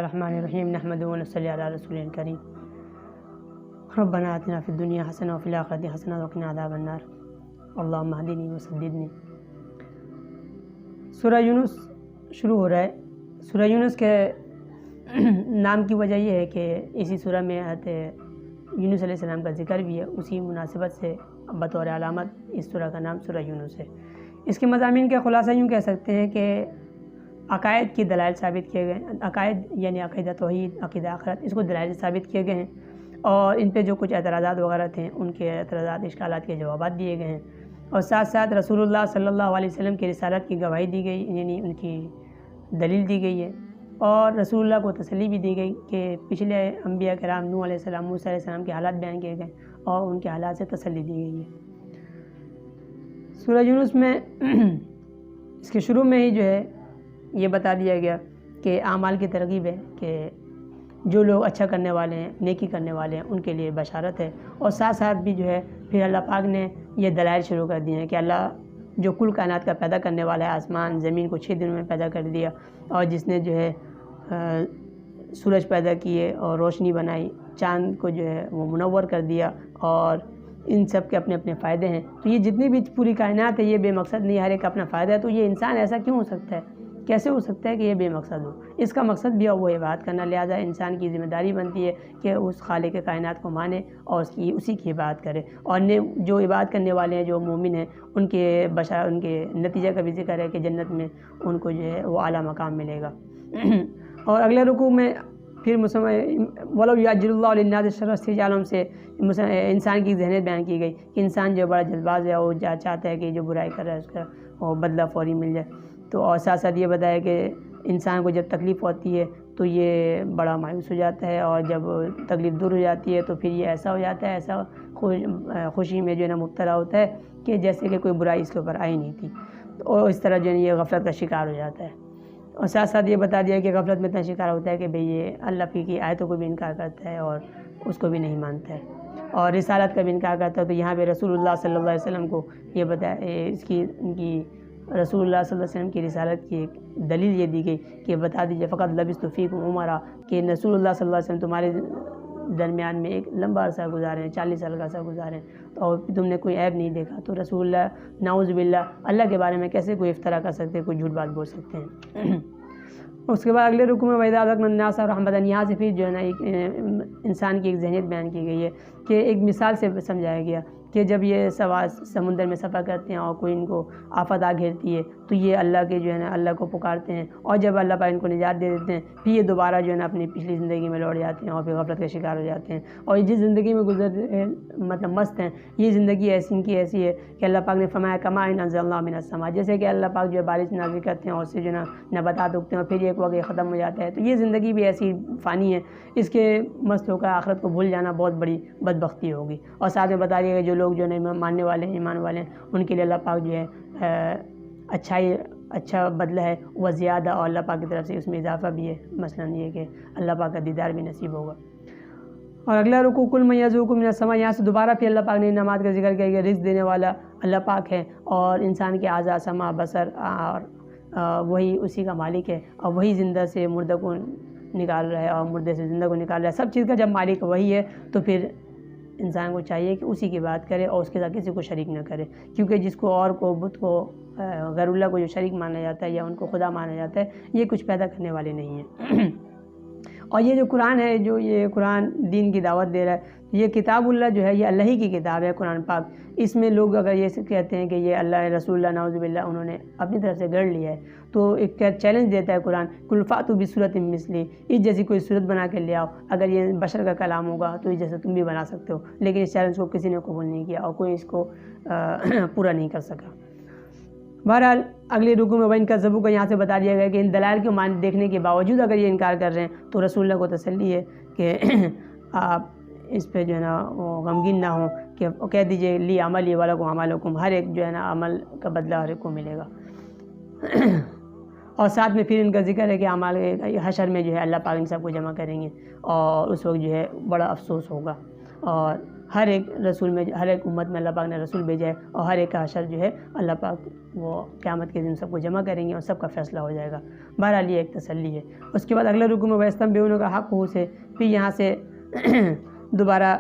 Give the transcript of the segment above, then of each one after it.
الرحمن الرحیم نحمدہ و نصلی علی رسول الکریم ربنا آتنا فی الدنیا حسنہ وفی الآخرۃ حسنہ وقنا عذاب النار اللہم اہدنی وسددنی۔ سورہ یونس شروع ہو رہا ہے۔ سورہ یونس کے نام کی وجہ یہ ہے کہ اسی سورہ میں حضرت یونس علیہ السلام کا ذکر بھی ہے، اسی مناسبت سے بطور علامت اس سورہ کا نام سورہ یونس ہے۔ اس کے مضامین کا خلاصہ یوں کہہ سکتے ہیں کہ عقائد کی دلائل ثابت کیے گئے ہیں، عقائد یعنی عقیدہ توحید، عقیدہ آخرت، اس کو دلائل ثابت کیے گئے ہیں، اور ان پہ جو کچھ اعتراضات وغیرہ تھے ان کے اعتراضات اشکالات کے جوابات دیے گئے ہیں، اور ساتھ ساتھ رسول اللہ صلی اللہ علیہ وسلم کی رسالت کی گواہی دی گئی، یعنی ان کی دلیل دی گئی ہے، اور رسول اللہ کو تسلی بھی دی گئی کہ پچھلے انبیاء کرام نوح علیہ السلام، موسیٰ علیہ السلام کے حالات بیان کیے گئے اور ان کے حالات سے تسلی دی گئی ہے۔ سورہ یونس میں اس کے شروع میں ہی جو ہے یہ بتا دیا گیا کہ اعمال کی ترغیب ہے کہ جو لوگ اچھا کرنے والے ہیں، نیکی کرنے والے ہیں، ان کے لیے بشارت ہے، اور ساتھ ساتھ بھی جو ہے پھر اللہ پاک نے یہ دلائل شروع کر دیے ہیں کہ اللہ جو کل کائنات کا پیدا کرنے والا ہے، آسمان زمین کو 6 دنوں میں پیدا کر دیا، اور جس نے جو ہے سورج پیدا کیے اور روشنی بنائی، چاند کو جو ہے وہ منور کر دیا، اور ان سب کے اپنے اپنے فائدے ہیں۔ تو یہ جتنی بھی پوری کائنات ہے یہ بے مقصد نہیں، ہر ایک کا اپنا فائدہ ہے۔ تو یہ انسان ایسا کیوں ہو سکتا ہے، کیسے ہو سکتا ہے کہ یہ بے مقصد ہو؟ اس کا مقصد بھی ہے وہ عبادت کرنا، لہٰذا انسان کی ذمہ داری بنتی ہے کہ اس خالق کائنات کو مانے اور اسی کی عبادت کرے، اور جو عبادت کرنے والے ہیں، جو مومن ہیں، ان کے نتیجہ کا بھی ذکر ہے کہ جنت میں ان کو جو ہے وہ اعلیٰ مقام ملے گا۔ اور اگلے رکوع میں پھر وَلَوْ يَعْجِلُ اللَّهُ لِلنَّاسِ الشَّرَّ اسْتِعْجَالَهُم سے انسان کی ذہنیت بیان کی گئی کہ انسان جو بڑا جلد باز ہے، وہ چاہتا ہے کہ جو برائی کر رہا ہے اس کا وہ بدلہ فوری مل جائے۔ تو اور ساتھ ساتھ یہ بتایا کہ انسان کو جب تکلیف ہوتی ہے تو یہ بڑا مایوس ہو جاتا ہے، اور جب تکلیف دور ہو جاتی ہے تو پھر یہ ایسا ہو جاتا ہے، ایسا خوشی میں جو ہے نا مبتلا ہوتا ہے کہ جیسے کہ کوئی برائی اس کے اوپر آئی نہیں تھی، اور اس طرح جو ہے یہ غفلت کا شکار ہو جاتا ہے۔ اور ساتھ ساتھ یہ بتا دیا کہ غفلت میں اتنا شکار ہوتا ہے کہ بھئی یہ اللہ کی آیتوں کو بھی انکار کرتا ہے اور اس کو بھی نہیں مانتا ہے، اور رسالت کا بھی انکار کرتا ہے۔ تو یہاں پہ رسول اللہ صلی اللہ علیہ وسلم کو یہ بتایا، ان کی رسول اللہ صلی اللہ علیہ وسلم کی رسالت کی ایک دلیل یہ دی گئی کہ بتا دیجئے فقط لبثت فیکم عمرا، کہ رسول اللہ صلی اللہ علیہ وسلم تمہارے درمیان میں ایک لمبا عرصہ گزارے ہیں، 40 سال کا عرصہ گزارے ہیں، اور تم نے کوئی عیب نہیں دیکھا۔ تو رسول اللہ نعوذ باللہ اللہ کے بارے میں کیسے کوئی افترا کر سکتے ہیں، کوئی جھوٹ بات بول سکتے ہیں۔ اس کے بعد اگلے رکوع میں وَإِذَا أَذَقْنَا النَّاسَ رَحْمَةً، یہاں سے پھر جو ہے نا ایک انسان کی ایک ذہنیت بیان کی گئی ہے کہ ایک مثال سے سمجھایا گیا کہ جب یہ سمندر میں سفر کرتے ہیں اور کوئی ان کو آفت آ گھیرتی ہے تو یہ اللہ کے جو ہے نا اللہ کو پکارتے ہیں، اور جب اللہ پاک ان کو نجات دے دیتے ہیں پھر یہ دوبارہ جو ہے نا اپنی پچھلی زندگی میں لوٹ جاتے ہیں اور پھر غفلت کا شکار ہو جاتے ہیں، اور یہ جس زندگی میں مطلب مست ہیں، یہ زندگی ان کی ایسی ہے کہ اللہ پاک نے فرمایا کما ان انزلنا من السماء، جیسے کہ اللہ پاک جو ہے بارش نازل کرتے ہیں اور اس سے جو ہے نا نباتات اگتے ہیں اور پھر ایک وقت ختم ہو جاتا ہے۔ تو یہ زندگی بھی ایسی فانی ہے، اس کے مست ہو کر آخرت کو بھول جانا بہت بڑی بدبختی ہوگی۔ اور ساتھ میں بتا دیا کہ جو لوگ جو ہے ماننے والے ہیں، ایمان والے ہیں، ان کے لیے اللہ پاک جو ہے اچھا بدلہ ہے وہ زیادہ، اور اللہ پاک کی طرف سے اس میں اضافہ بھی ہے، مثلا یہ کہ اللہ پاک کا دیدار بھی نصیب ہوگا۔ اور اگلا رکوع کل من یرزقکم من السماء، یہاں سے دوبارہ پھر اللہ پاک نے نماز کا ذکر کیا کہ رزق دینے والا اللہ پاک ہے، اور انسان کے اعضاء سمع بصر اور وہی اسی کا مالک ہے، اور وہی زندہ سے مردہ کو نکال رہا ہے اور مردے سے زندہ کو نکال رہا ہے، سب چیز کا جب مالک وہی ہے تو پھر انسان کو چاہیے کہ اسی کی بات کرے اور اس کے ساتھ کسی کو شریک نہ کرے، کیونکہ جس کو اور کو بت کو غیر اللہ کو جو شریک مانا جاتا ہے یا ان کو خدا مانا جاتا ہے، یہ کچھ پیدا کرنے والے نہیں ہیں۔ اور یہ جو قرآن ہے، جو یہ قرآن دین کی دعوت دے رہا ہے، یہ کتاب اللہ جو ہے یہ اللہ ہی کی کتاب ہے قرآن پاک۔ اس میں لوگ اگر یہ کہتے ہیں کہ یہ اللہ رسول اللہ نعوذ باللہ انہوں نے اپنی طرف سے گڑھ لیا ہے، تو ایک چیلنج دیتا ہے قرآن، قل فأتوا بسورۃ مثلہ، اس جیسی کوئی صورت بنا کے لے آؤ، اگر یہ بشر کا کلام ہوگا تو اس جیسے تم بھی بنا سکتے ہو، لیکن اس چیلنج کو کسی نے قبول نہیں کیا اور کوئی اس کو پورا نہیں کر سکا۔ بہرحال اگلی رکوع میں وَإِن كَذَّبُوكَ، یہاں سے بتا دیا گیا کہ ان دلائل کو دیکھنے کے باوجود اگر یہ انکار کر رہے ہیں تو رسول اللہ کو تسلی ہے کہ آپ اس پہ جو ہے نا وہ غمگین نہ ہوں، کہ کہہ دیجئے لی عملی ولکم عملکم، ہر ایک جو ہے نا عمل کا بدلہ ہر ایک کو ملے گا۔ اور ساتھ میں پھر ان کا ذکر ہے کہ اعمال حشر میں جو ہے اللہ پاک ان سب کو جمع کریں گے، اور اس وقت جو ہے بڑا افسوس ہوگا، اور ہر ایک رسول میں ہر ایک امت میں اللہ پاک نے رسول بھیجا ہے اور ہر ایک کا حشر جو ہے اللہ پاک وہ قیامت کے دن سب کو جمع کریں گے اور سب کا فیصلہ ہو جائے گا۔ بہرحال یہ ایک تسلی ہے۔ اس کے بعد اگلے رکوع میں وَيَسْتَنبِئُونَ کا حق ہو سے پھر یہاں سے دوبارہ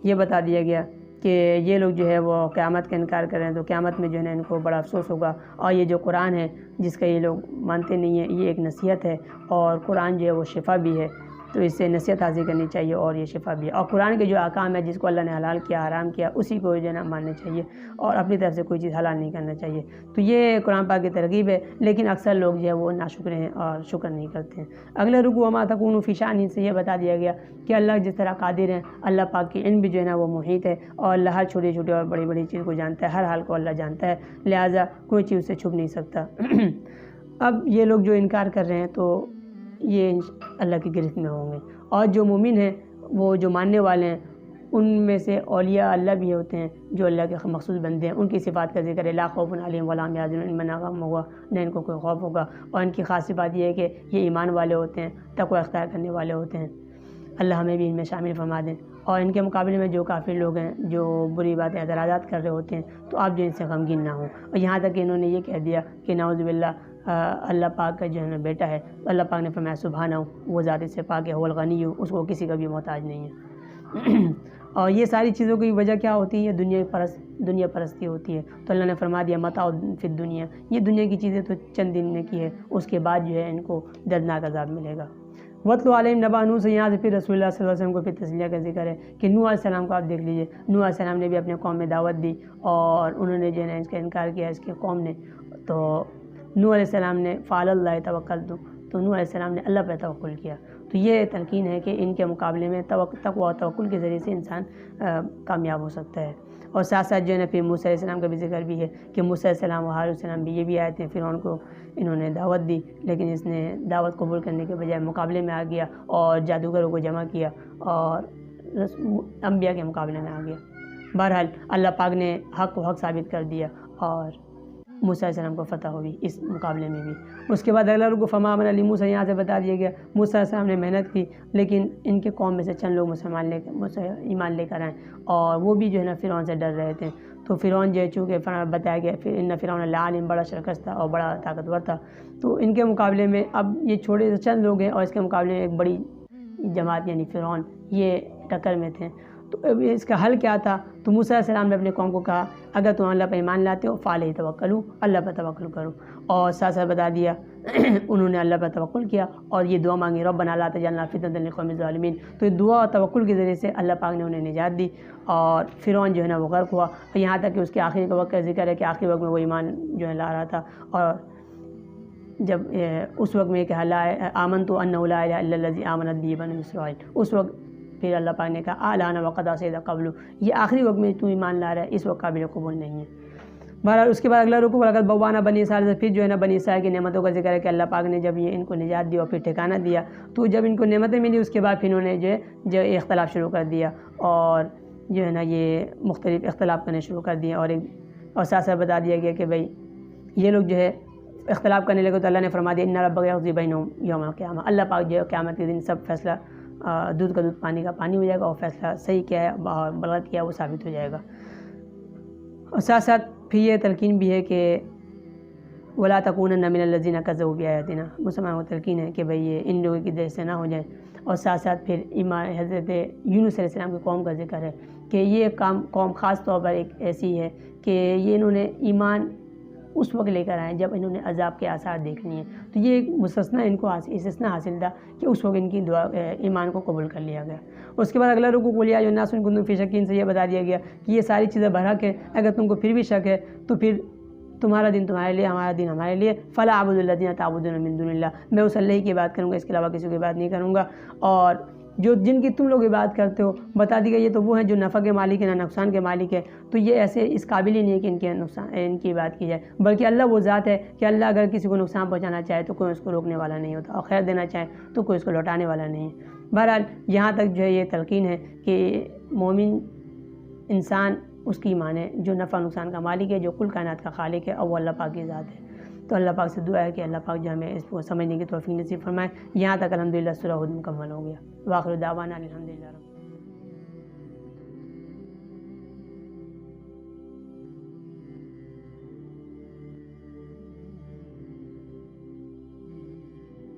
یہ بتا دیا گیا کہ یہ لوگ جو ہے وہ قیامت کا انکار کر رہے ہیں تو قیامت میں جو ہے نا ان کو بڑا افسوس ہوگا، اور یہ جو قرآن ہے جس کا یہ لوگ مانتے نہیں ہیں، یہ ایک نصیحت ہے، اور قرآن جو ہے وہ شفا بھی ہے، تو اس سے نصیحت حاصل کرنی چاہیے اور یہ شفا بھی ہے، اور قرآن کے جو احکام ہے جس کو اللہ نے حلال کیا حرام کیا اسی کو جو ہے نا ماننے چاہیے، اور اپنی طرف سے کوئی چیز حلال نہیں کرنا چاہیے۔ تو یہ قرآن پاک کی ترغیب ہے، لیکن اکثر لوگ جو ہے وہ ناشکر ہیں اور شکر نہیں کرتے ہیں۔ اگلے رکوع وما تکون فی شأن سے یہ بتا دیا گیا کہ اللہ جس طرح قادر ہے، اللہ پاک کی علم بھی جو ہے نا وہ محیط ہے، اور اللہ ہر چھوٹی چھوٹی اور بڑی بڑی چیز کو جانتا ہے، ہر حال کو اللہ جانتا ہے، لہٰذا کوئی چیز سے چھپ نہیں سکتا۔ اب یہ لوگ جو انکار کر رہے ہیں تو یہ اللہ کی گرفت میں ہوں گے، اور جو مومن ہیں وہ جو ماننے والے ہیں ان میں سے اولیاء اللہ بھی ہوتے ہیں جو اللہ کے مخصوص بندے ہیں، ان کی صفات کا ذکر ہے، لا خوف علیہم ولا هم يحزنون، ان میں نہ غم ہوگا نہ ان کو کوئی خوف ہوگا، اور ان کی خاص صفات یہ ہے کہ یہ ایمان والے ہوتے ہیں، تقوی اختیار کرنے والے ہوتے ہیں۔ اللہ ہمیں بھی ان میں شامل فرما دیں۔ اور ان کے مقابلے میں جو کافر لوگ ہیں جو بری باتیں اعتراضات کر رہے ہوتے ہیں تو آپ جو ان سے غمگین نہ ہوں، اور یہاں تک کہ انہوں نے یہ کہہ دیا کہ نعوذ باللہ اللہ پاک کا جو ہے نا بیٹا ہے، تو اللہ پاک نے فرمایا سبحانہ، وہ ذات سے پاک ہے، هو الغنی، اس کو کسی کا بھی محتاج نہیں ہے۔ اور یہ ساری چیزوں کی وجہ کیا ہوتی ہے؟ دنیا پرستی ہوتی ہے، تو اللہ نے فرما دیا متاع فی الدنیا، یہ دنیا کی چیزیں تو چند دن کی ہے، اس کے بعد جو ہے ان کو دردناک عذاب ملے گا۔ وَاتْلُ عَلَيْهِمْ نَبَأَ نوح سے یہاں سے پھر رسول اللہ صلی اللہ علیہ وسلم کو پھر تسلیہ کا ذکر ہے کہ نوح علیہ السلام کو آپ دیکھ لیجئے، نوح علیہ السلام نے بھی اپنے قوم میں دعوت دی اور انہوں نے جو ہے نا اس کا انکار کیا، اس کے قوم نے، تو نوح علیہ السلام نے فعلی اللہ توکلت، تو نوح علیہ السلام نے اللہ پر توکل کیا۔ تو یہ تلقین ہے کہ ان کے مقابلے میں تقوی و توکل کے ذریعے سے انسان کامیاب ہو سکتا ہے۔ اور ساتھ ساتھ جو ہے نا پھر موسیٰ علیہ السلام کا بھی ذکر بھی ہے کہ موسیٰ علیہ السلام و ہارون علیہ السلام بھی یہ بھی آئے تھے، فرعون کو انہوں نے دعوت دی لیکن اس نے دعوت قبول کرنے کے بجائے مقابلے میں آ گیا اور جادوگروں کو جمع کیا اور انبیاء کے مقابلے میں آ گیا۔ بہرحال اللہ پاک نے حق کو حق ثابت کر دیا اور موسیٰ علیہ السلام کو فتح ہوئی اس مقابلے میں بھی۔ اس کے بعد اگلا رکوع فما آمن لموسیٰ، یہاں سے بتا دیا گیا موسیٰ علیہ السلام نے محنت کی لیکن ان کے قوم میں سے چند لوگ ایمان لے کر آئیں اور وہ بھی جو ہے نا فرعون سے ڈر رہے تھے، تو فرعون جو ہے چونکہ بتایا گیا پھر ان فرعون لعالم، بڑا شرکست تھا اور بڑا طاقتور تھا، تو ان کے مقابلے میں اب یہ چھوٹے سے چند لوگ ہیں اور اس کے مقابلے میں ایک بڑی جماعت یعنی فرعون یہ ٹکر میں تھے۔ تو اب اس کا حل کیا تھا؟ تو موسیٰ علیہ السلام نے اپنے قوم کو کہا اگر تم اللہ پر ایمان لاتے ہو فعلیہ توکلوا، اللہ پر توکل کرو، اور ساتھ ساتھ بتا دیا انہوں نے اللہ پر توکل کیا اور یہ دعا مانگی ربنا لا تجعلنا فتنة للقوم الظالمین، تو یہ دعا اور توکل کے ذریعے سے اللہ پاک نے انہیں نجات دی اور فرعون جو ہے نا وہ غرق ہوا، اور یہاں تک کہ اس کے آخری وقت کا ذکر ہے کہ آخری وقت میں وہ ایمان جو ہے لا رہا تھا، اور جب اس وقت میں کہ آمنت انہ لا الہ الا الذی آمنت بہ بنو اسرائیل، اس وقت پھر اللہ پاک نے کہا الآن وقد عصیت قبل، یہ آخری وقت میں تو ایمان لا رہا ہے، اس وقت قابل قبول نہیں ہے۔ بہرحال اس کے بعد اگلا رکوع وَلَقَدْ بَوَّأْنَا بَنِي إِسْرَائِيلَ، پھر جو ہے نا بنی اسرائیل کی نعمتوں کا ذکر ہے کہ اللہ پاک نے جب یہ ان کو نجات دی اور پھر ٹھکانہ دیا، تو جب ان کو نعمتیں ملی اس کے بعد پھر انہوں نے جو اختلاف شروع کر دیا اور جو ہے نا یہ مختلف اختلاف کرنے شروع کر دیے، اور ساتھ ساتھ بتا دیا گیا کہ بھائی یہ لوگ جو ہے اختلاف کرنے لگے تو اللہ نے فرما دیا ان ربک یقضی بینہم یوم القیامہ، اللہ پاک جو ہے قیامت کے دن سب فیصلہ دودھ کا دودھ پانی کا پانی ہو جائے گا اور فیصلہ صحیح کیا ہے اور غلط کیا ہے وہ ثابت ہو جائے گا۔ اور ساتھ ساتھ پھر یہ تلقین بھی ہے کہ ولا تکونن من الذین کذبوا بآیاتنا، مسلمانوں کو تلقین ہے کہ بھئی یہ ان لوگوں کی دیر سے نہ ہو جائیں۔ اور ساتھ ساتھ پھر حضرت یونس علیہ السلام کی قوم کا ذکر ہے کہ یہ قوم خاص طور پر ایک ایسی ہے کہ یہ انہوں نے ایمان اس وقت لے کر آئے جب انہوں نے عذاب کے آثار دیکھ لیے، تو یہ ایک مستثنا ان کو استثنا حاصل تھا کہ اس وقت ان کی دعا ایمان کو قبول کر لیا گیا۔ اس کے بعد اگلا رکوع قل یا ایھا الناس ان کنتم فی شک سے یہ بتا دیا گیا کہ یہ ساری چیزیں برحق ہے، اگر تم کو پھر بھی شک ہے تو پھر تمہارا دین تمہارے لیے، ہمارا دین ہمارے لیے، فلا اعبد الذین تعبدون من دون اللہ، میں اس اللہ کی بات کروں گا، اس کے علاوہ کسی کی بات نہیں کروں گا، اور جو جن کی تم لوگ عبادت کرتے ہو بتا دی گئی یہ تو وہ ہیں جو نفع کے مالک ہیں نہ نقصان کے مالک ہے، تو یہ ایسے اس قابل ہی نہیں ہے کہ ان کی عبادت کی جائے، بلکہ اللہ وہ ذات ہے کہ اللہ اگر کسی کو نقصان پہنچانا چاہے تو کوئی اس کو روکنے والا نہیں ہوتا اور خیر دینا چاہے تو کوئی اس کو لوٹانے والا نہیں ہے۔ بہرحال یہاں تک جو ہے یہ تلقین ہے کہ مومن انسان اس کی ایمان ہے جو نفع نقصان کا مالک ہے، جو کل کائنات کا خالق ہے اور وہ اللہ پاک کی ذات ہے۔ تو اللہ پاک سے دعا ہے کہ اللہ پاک جو ہمیں اس کو سمجھنے کی توفیق نصیب فرمائے۔ یہاں تک الحمدللہ سورہ ہود مکمل ہو گیا۔ وآخر دعوانا الحمدللہ۔